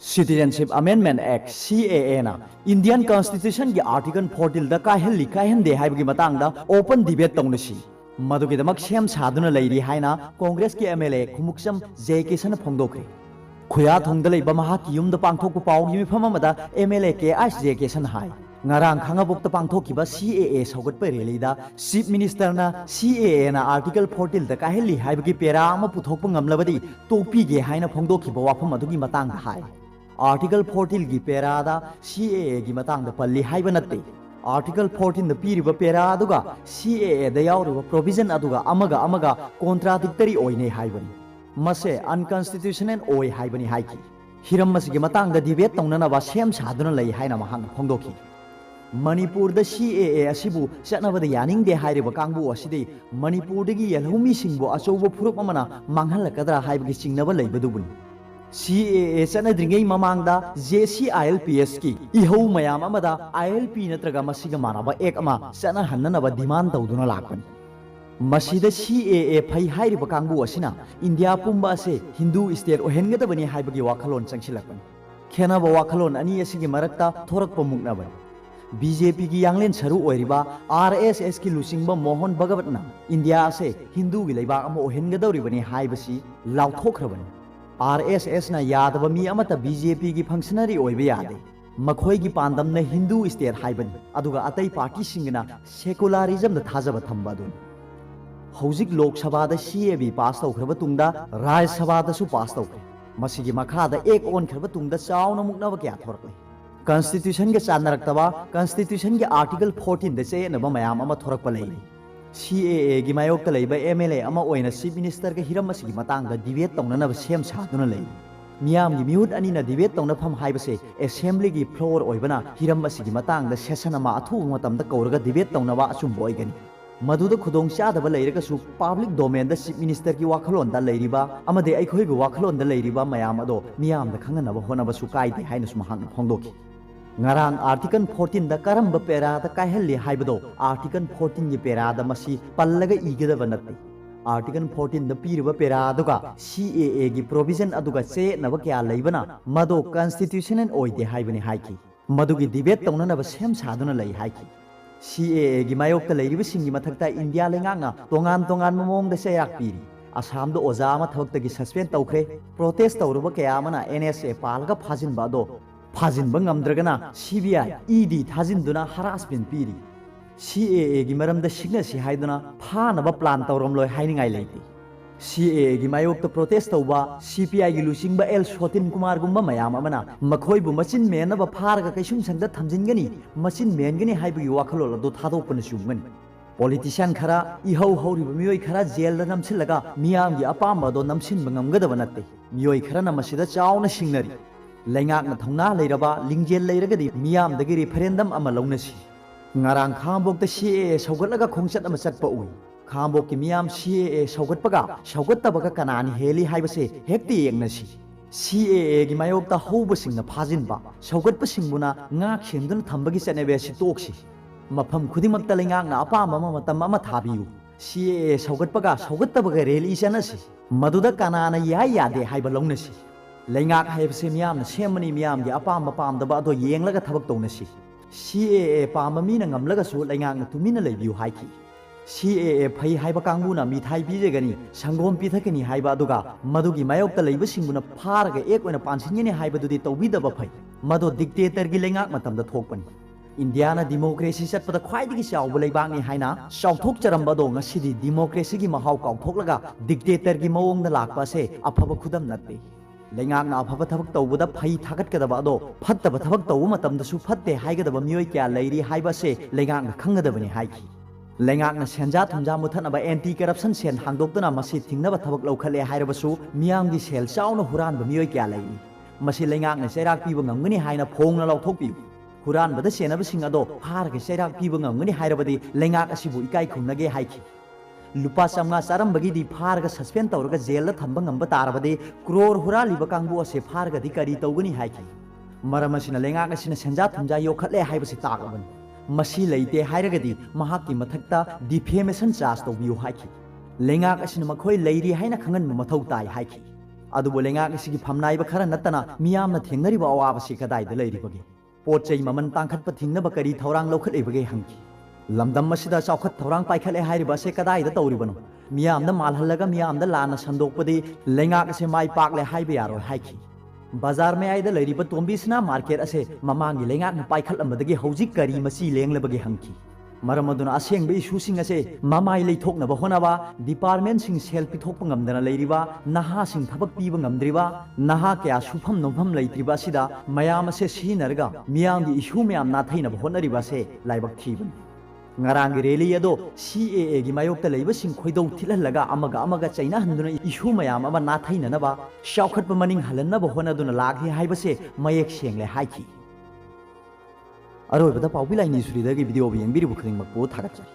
Citizenship Amendment Act (CAA) na Indian Constitution ki Article 14 da kaiheli kaihende haibagi matangda open debate tawnasi. Madugidamak sem saduna leiri haina Congress ki MLA Khumuksam JK sana phongdokre. Khuya thongda leiba mahaki yumda pangthokpa pawgi mifam amada MLA KH JK sana hai. Ngarang khangabokta pangthokiba CAA saugatpa relida Chief Minister na CAA na Article 14 da kaiheli haibagi pera ama puthokpa ngamlabadi topige haina phongdokiba wafam adugi matangda hai. Article 14 की पेरादा CAA की मतंग पल्ली हाइब नत्ते Article 14 द पीरिब पेरा अदुगा CAA द यावरिब प्रोविजन अदुगा अमगा कॉन्ट्राडिक्टरी ओइने हाइबनी मसे अनकॉन्स्टिट्यूशनल ओइ हाइबनी हाइकी हिरम मसिगे मतंग द डिबेट तौननबा सेम सादुना लई हाइना महंग फोंदोकी मणिपुर द CAA असिबु चटनबद यानिंग दे हाइरिब कांगबु असिदे मणिपुर दगी यलहुमी सिंगबो अचौबो फुरुप अमना मांगहलकदरा हाइबगी चिंगनब लैबदुबुनी CAA चनद्रिंगै ममांगदा JCILPS की इहौ मयाम अमदा ILP नत्रगा मसिगा मानबा एक अमा चना हन्ननबा डिमांड तौदुना लाकन मसिदा CAA फै हाइरिबा कांगबु असिना इंडिया पुंबा से हिंदू स्टेट ओहेनगदबनी हाइबगी वाखलोन चंगसिलकन खेनाबा वाखलोन अनि असिगी मरक्ता थोरकपा मुक्नबन BJP की यांगलेन सरू ओइरिबा RSS की लुसिंगबा मोहन भगवतना इंडिया से हिंदू की लैबा अमा ओहेनगदौरिबनी हाइबसी लाउथोखरबनी RSS ना यादव मी अमत BJP की फंक्शनरी ओइबे यादे मखोई की पांदम ने हिंदू स्टेट हाइबन अदुगा अतई पार्टी सिंगना सेकुलरिज्म द थाजब थंबा दुन हौजिक लोकसभा द CAB पास तौखरब तुंगदा राज्यसभा द सु पास तौखरे मसिगी मखा द एक ओन खरब तुंगदा चावना मुक्नब क्या थोरकले कॉन्स्टिट्यूशन के चानरक्तबा कॉन्स्टिट्यूशन के आर्टिकल 14 द चेनब मयाम अमा थोरकप लैली CAA की मायोक्ता लैबा MLA अमा ओइना चीफ मिनिस्टर के हिरम मसिगी मतंगदा डिबेट तौननब सेम सादुना लै मियाम की मिहुत अनिना डिबेट तौनफम हाइबसे असेंबली की फ्लोर ओइबना हिरम मसिगी मतंगदा सेशन अमा अथु मतमदा कौरगा डिबेट तौनबा अचुंब ओइगनी मधुदा खुदोंग चादबा लैरगसु पब्लिक डोमेन द चीफ मिनिस्टर की वाखलोंदा लैरिबा अमदे अखोइबु वाखलोंदा लैरिबा मयाम अदो मियामदा खंगनबा होनबसु काइदे हाइनसु महंग फोंदोकी ngarang article 14 da karamba pera da kaiheli haibado article 14 gi pera da masi pallaga igedaba natte article 14 da piriba pera aduga CAA gi provision aduga che naba kya leibana mado constitutional oide haibani haiki madugi debate taunana ba sem saduna lei haiki CAA gi mayokta leiriba singi mathakta India lenganga tongan momong da seyak piri Assam do oza ma thawkta gi suspend tawkhre protest tawruba kya mana NSA palga phajin ba do फाजिन बंगमद्रगना CBI ED थाजिनदुना harassment पीरी CAA की मरमदा सिग्नसी हाइदुना फानबा plan तौरमलोय हाइनिंगाय लेति CAA की मायोक्ता protest तौबा CPI की लुसिंगबा L Shotin Kumar गुम्बा मयाम अमना मखोइबु मचिन मेनबा फारगा कैसुम संगदा थमजिनगनी मचिन मेनगनी हाइबगी वाखलोल अदो थादोकपन सुगमन पॉलिटिशियन खरा इहौ हौरिबा मियोय खरा जेल दा नमसिलगा मियाम की अपाम दो नमसिन बंगमगदब नत्ते मियोय खरा नमसिदा चावना सिंगनरी लैंगाक थौना लेरबा लिंगजेल लेरगदी मियाम दगी रेफरेंडम अमा लौनसी ngarang khambok ta CAA सौगतलगा खोंगचत अमा चटपा उई खामबोक की मियाम CAA सौगतपगा सौगतबगा कनानी हेली हाइबसे हेक्ति येंगनसी CAA की मायोक्ता हौबसिंगना फाजिनबा सौगतपसिंगबुना nga खेंदुन थंबगी चनेबे सि तोक्सी मफम खुदिमक्ता लैंगाकना अपाम अमा मतम अमा थाबियु CAA सौगतपगा सौगतबगा रेली चनसी मदुदा कनाना याय यादे हाइबा लौनसी लैंगाक हाइबसे मियाम सेमनी मियाम की अपाम पामदबा अदो येंगलगा थबक तौनसी CAA palm Meena ngamlagasu लैंगाक तुमिना लेबियु हाइकी CAA फै हाइबा कांगबुना मिठाई पिजेगनी संगोम पिथकनी हाइबा अदुगा मदुगी मायोक्ता लैबसिंगुना फारगा एक ओइना पानसिनगनी हाइबदुदि तौबिदबा फै मदो डिक्टेटर की लैंगाक मतमदा थोकपनी इंडियाना डेमोक्रेसी चटपदा ख्वाइदगी चावबा लैबांगनी हाइना चावथोक चरमबदो ngasidi डेमोक्रेसी की महाव काउथोकलगा डिक्टेटर की मवोंगदा लाकपासे अफबा खुदम नत्ते लैंगाकना अफबा थबक तौबदा फै थागतकदबा अदो फत्तबा थबक तौबा मतमदसु फत्ते हाइगदबा मियोय क्या लैरी हाइबासे लैंगाकना खंगदबनी हाइकी लैंगाकना सेंजा थुमजा मुथनबा एंटी करप्शन सेन हांगदोक्तना मसी थिंगनबा थबक लौखले हाइरबसु मियामगी सेल चावना हुरानबा मियोय क्या लैरी मसी लैंगाकना चैराक पिबा ngamgani हाइना फोंगना लौथोकपियु हुरानबदा सेनबसिंग अदो फारगे चैराक पिबा ngamgani हाइरबदि लैंगाक असिबु इकाई खुंनगे हाइकी लुपा चमगा चारमबगी फारगा सस्पेंड तौरगा जेल थंब ngamba तारबदि क्रोर हुरालिबा कांगबु असे फारगदि करी तौगनी हाइकी मरमसिना लैंगाक असिना सेंजा थुमजा योखले हाइबसि तागबन मसी लैते हाइरगदि महाकि मथक्ता डिफेमेशन चार्ज तौबियु हाइकी लैंगाक असिना मखोय लैरी हाइना खंगन मथौ ताई हाइकी ꯑꯗꯨꯕꯨ ꯂꯩꯉꯥꯛ ꯑꯁꯤꯒꯤ ꯐꯝꯅꯥꯏꯕ ꯈꯔ ꯅꯠꯇꯅ ꯃꯤꯌꯥꯝꯅ ꯊꯦꯡꯅꯔꯤꯕ ꯑꯋꯥꯕꯁꯤ ꯀꯗꯥꯏꯗ ꯂꯩꯔꯤꯕꯒꯦ? ꯄꯣꯠ ꯆꯩ ꯃꯃꯜ ꯇꯥꯡꯈꯠꯄ ꯊꯤꯡꯅꯕ ꯀꯔꯤ ꯊꯧꯔꯥꯡ ꯂꯧꯈꯠꯂꯤꯕꯒꯦ ꯍꯪꯈꯤ꯫ ꯂꯝꯗꯝ ꯑꯁꯤꯗ ꯆꯥꯎꯈꯠ ꯊꯧꯔꯥꯡ ꯄꯥꯏꯈꯠꯂꯦ ꯍꯥꯏꯔꯤꯕ ꯑꯁꯤ ꯀꯗꯥꯏꯗ ꯇꯧꯔꯤꯕꯅꯣ? ꯃꯤꯌꯥꯝꯗ ꯃꯥꯜꯍꯜꯂꯒ ꯃꯤꯌꯥꯝꯗ ꯂꯥꯟꯅ ꯁꯟꯗꯣꯛꯄꯗꯤ ꯂꯩꯉꯥꯛ ꯑꯁꯤ ꯃꯥꯏ ꯄꯥꯛꯂꯦ ꯍꯥꯏꯕ ꯌꯥꯔꯣꯏ ꯍꯥꯏꯈꯤ꯫ ꯕꯖꯥꯔ ꯃꯌꯥꯏꯗ ꯂꯩꯔꯤꯕ ꯇꯣꯝꯕꯤꯁꯅꯥ ꯃꯥꯔꯀꯦꯠ ꯑꯁꯤ ꯃꯃꯥꯡꯒꯤ ꯂꯩꯉꯥꯛꯅ ꯄꯥꯏꯈꯠꯂꯝꯕꯗꯒꯤ ꯍꯧꯖꯤꯛ ꯀꯔꯤ ꯃꯆꯤ ꯂꯦꯡꯂꯕꯒꯦ ꯍꯪꯈꯤ꯫ ꯃꯔꯝ ꯑꯗꯨꯅ ꯑꯁꯦꯡꯕ ꯏꯁꯨꯁꯤꯡ ꯑꯁꯤ ꯃꯃꯥꯏ ꯂꯩꯊꯣꯛꯅꯕ ꯍꯣꯠꯅꯕ, ꯗꯤꯄꯥꯔꯠꯃꯦꯟꯠꯁꯤꯡ ꯁꯦꯜ ꯄꯤꯊꯣꯛꯄ ꯉꯝꯗꯅ ꯂꯩꯔꯤꯕ, ꯅꯍꯥꯁꯤꯡ ꯊꯕꯛ ꯄꯤꯕ ꯉꯝꯗ꯭ꯔꯤꯕ, ꯅꯍꯥ ꯀꯌꯥ ꯁꯨꯐꯝ ꯅꯣꯝꯐꯝ ꯂꯩꯇ꯭ꯔꯤꯕ ꯑꯁꯤꯗ ꯃꯌꯥꯝ ꯑꯁꯤ ꯁꯤꯖꯤꯟꯅꯔꯒ ꯃꯤꯌꯥꯝꯒꯤ ꯏꯁꯨ ꯃꯌꯥꯝ ꯅꯥꯊꯩꯅꯕ ꯍꯣꯠꯅꯔꯤꯕ ꯑꯁꯤ ꯂꯥꯏꯕꯛ ꯊꯤꯕꯅꯤ꯫ ꯉꯔꯥꯡꯒꯤ ꯔꯦꯂꯤ ꯑꯗꯣ CAAꯒꯤ ꯃꯥꯌꯣꯛꯇ ꯂꯩꯕꯁꯤꯡ ꯈꯣꯏꯗꯧ ꯊꯤꯜꯍꯜꯂꯒ ꯑꯃꯒ ꯆꯩꯅꯍꯟꯗꯨꯅ ꯏꯁꯨ ꯃꯌꯥꯝ ꯑꯃ ꯅꯥꯊꯩꯅꯅꯕ, ꯆꯥꯎꯈꯠꯄ ꯃꯅꯤꯡ ꯍꯜꯍꯟꯅꯕ ꯍꯣꯠꯅꯗꯨꯅ ꯂꯥꯛꯂꯤ ꯍꯥꯏꯕꯁꯦ ꯃꯌꯦꯛ ꯁꯦꯡꯂꯦ ꯍꯥꯏꯈꯤ꯫ ꯑꯔꯣꯏꯕꯗ ꯄꯥꯎꯕꯤ ꯂꯥꯏꯅꯤ ꯁꯨꯔꯤꯗꯒꯤ ꯚꯤꯗꯤꯑꯣ ꯌꯦꯡꯕꯤꯔꯤꯕ ꯈꯨꯗꯤꯡꯃꯛꯄꯨ ꯊꯥꯒꯠꯆꯔꯤ꯫